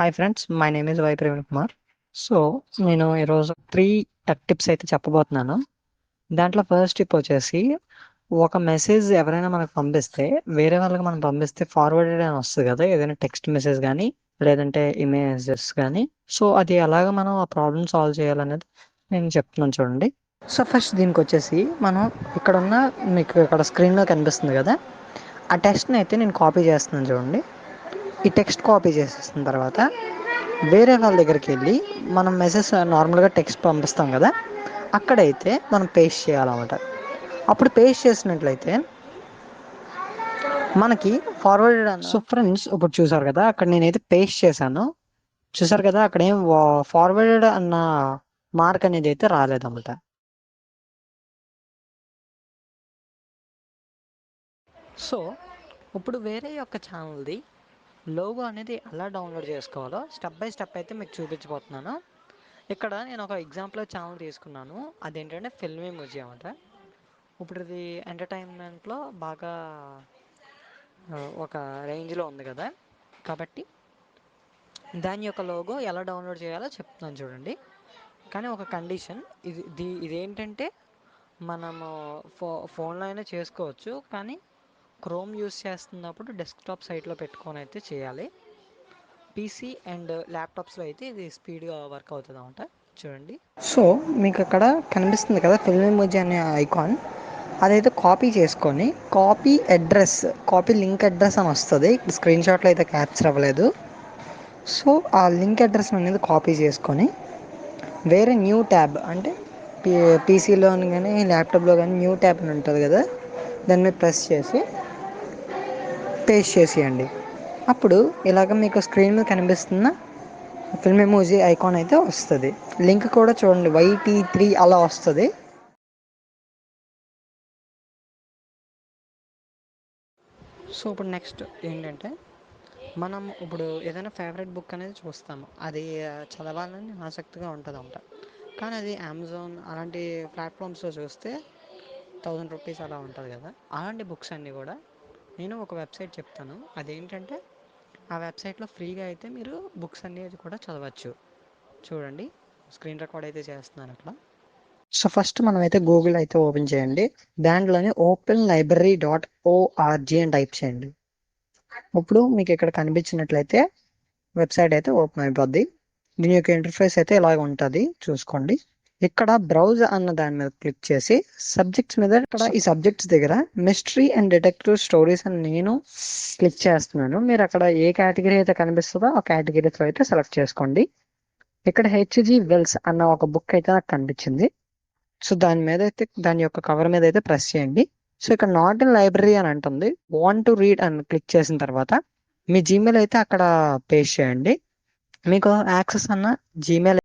Hi friends, my name is Y Praveen Kumar. So నేను ఈరోజు 3 tech tips అయితే చెప్పబోతున్నాను. దాంట్లో ఫస్ట్ టిప్ వచ్చేసి, ఒక మెసేజ్ ఎవరైనా మనకు పంపిస్తే, వేరే వాళ్ళకి మనం పంపిస్తే ఫార్వర్డెడ్ అని వస్తుంది కదా, ఏదైనా టెక్స్ట్ మెసేజ్ కానీ లేదంటే ఇమేజెస్ కానీ. సో అది ఎలాగ మనం ఆ ప్రాబ్లమ్ సాల్వ్ చేయాలనేది నేను చెప్తున్నాను చూడండి. సో ఫస్ట్ దీనికి వచ్చేసి మనం ఇక్కడ ఉన్న మీకు ఇక్కడ స్క్రీన్లో కనిపిస్తుంది కదా, ఆ టెక్స్ట్ని అయితే నేను కాపీ చేస్తున్నాను చూడండి. ఈ టెక్స్ట్ కాపీ చేసేసిన తర్వాత వేరే వాళ్ళ దగ్గరికి వెళ్ళి మనం మెసేజ్ నార్మల్గా టెక్స్ట్ పంపిస్తాం కదా, అక్కడైతే మనం పేస్ట్ చేయాలన్నమాట. అప్పుడు పేస్ట్ చేసినట్లయితే మనకి ఫార్వర్డెడ్ అన్న. సో ఫ్రెండ్స్, ఇప్పుడు చూసారు కదా, అక్కడ నేనైతే పేస్ట్ చేశాను. చూసారు కదా, అక్కడ ఏం ఫార్వర్డెడ్ అన్న మార్క్ అనేది అయితే రాలేదన్నమాట. సో ఇప్పుడు వేరే యొక్క ఛానల్ది లోగో అనేది ఎలా డౌన్లోడ్ చేసుకోవాలో స్టెప్ బై స్టెప్ అయితే మీకు చూపించబోతున్నాను. ఇక్కడ నేను ఒక ఎగ్జాంపుల్ ఛానల్ తీసుకున్నాను. అదేంటంటే ఫిల్మీ మ్యూజియం అంట. ఇప్పుడు ఇది ఎంటర్టైన్మెంట్లో బాగా ఒక రేంజ్లో ఉంది కదా, కాబట్టి దాని యొక్క లోగో ఎలా డౌన్లోడ్ చేయాలో చెప్తున్నాను చూడండి. కానీ ఒక కండిషన్, ఇదేంటంటే మనము ఫోన్లో అయినా చేసుకోవచ్చు, కానీ క్రోమ్ యూస్ చేస్తున్నప్పుడు డెస్క్టాప్ సైట్లో పెట్టుకొని అయితే చేయాలి. పీసీ అండ్ ల్యాప్టాప్స్లో అయితే ఇది స్పీడ్గా వర్క్ అవుతుంది అనమాట. చూడండి. సో మీకు అక్కడ కనిపిస్తుంది కదా ఫిల్మ్ ఎమోజీ అనే ఐకాన్, అదైతే కాపీ చేసుకొని కాపీ లింక్ అడ్రస్ అని వస్తుంది. స్క్రీన్ షాట్లో అయితే క్యాప్చర్ అవ్వలేదు. సో ఆ లింక్ అడ్రస్ అనేది కాపీ చేసుకొని వేరే న్యూ ట్యాబ్ అంటే పీసీలో కానీ ల్యాప్టాప్లో కానీ న్యూ ట్యాబ్ అని ఉంటుంది కదా, దాని మీద ప్రెస్ చేసి పేస్ట్ చేసేయండి. అప్పుడు ఇలాగ మీకు స్క్రీన్ మీద కనిపిస్తున్న ఫిల్మ్ ఎమోజీ ఐకాన్ అయితే వస్తుంది. లింక్ కూడా చూడండి, YT3 అలా వస్తుంది. సో ఇప్పుడు నెక్స్ట్ ఏంటంటే, మనం ఇప్పుడు ఏదైనా ఫేవరెట్ బుక్ అనేది చూస్తాము, అది చదవాలని ఆసక్తిగా ఉంటుంది అంట. కానీ అది అమెజాన్ అలాంటి ప్లాట్ఫామ్స్లో చూస్తే 1000 రూపీస్ అలా ఉంటుంది కదా. అలాంటి బుక్స్ అన్నీ కూడా నేను ఒక వెబ్సైట్ చెప్తాను. అదేంటంటే, ఆ వెబ్సైట్లో ఫ్రీగా అయితే మీరు బుక్స్ అనేది కూడా చదవచ్చు. చూడండి, స్క్రీన్ రికార్డ్ అయితే చేస్తున్నాను అట్లా. సో ఫస్ట్ మనం అయితే గూగుల్ అయితే ఓపెన్ చేయండి. దాంట్లోనే openlibrary.org అని టైప్ చేయండి. ఇప్పుడు మీకు ఇక్కడ కనిపించినట్లయితే వెబ్సైట్ అయితే ఓపెన్ అయిపోద్ది. దీని యొక్క ఇంటర్ఫేస్ అయితే ఇలాగ ఉంటుంది, చూసుకోండి. ఇక్కడ బ్రౌజ్ అన్న దాని మీద క్లిక్ చేసి సబ్జెక్ట్స్ మీద, ఇక్కడ ఈ సబ్జెక్ట్స్ దగ్గర మిస్టరీ అండ్ డిటెక్టివ్ స్టోరీస్ అని నేను క్లిక్ చేస్తున్నాను. మీరు అక్కడ ఏ కేటగిరీ అయితే కనిపిస్తుందో ఆ కేటగిరీతో అయితే సెలెక్ట్ చేసుకోండి. ఇక్కడ హెచ్జి వెల్స్ అన్న ఒక బుక్ అయితే నాకు కనిపించింది. సో దాని మీద అయితే, దాని యొక్క కవర్ మీద అయితే ప్రెస్ చేయండి. సో ఇక్కడ నాట్ ఇన్ లైబ్రరీ అని అంటుంది. వాంట్ టు రీడ్ అని క్లిక్ చేసిన తర్వాత మీ జీమెయిల్ అయితే అక్కడ పేస్ట్ చేయండి. మీకు యాక్సెస్ అన్న జీమెయిల్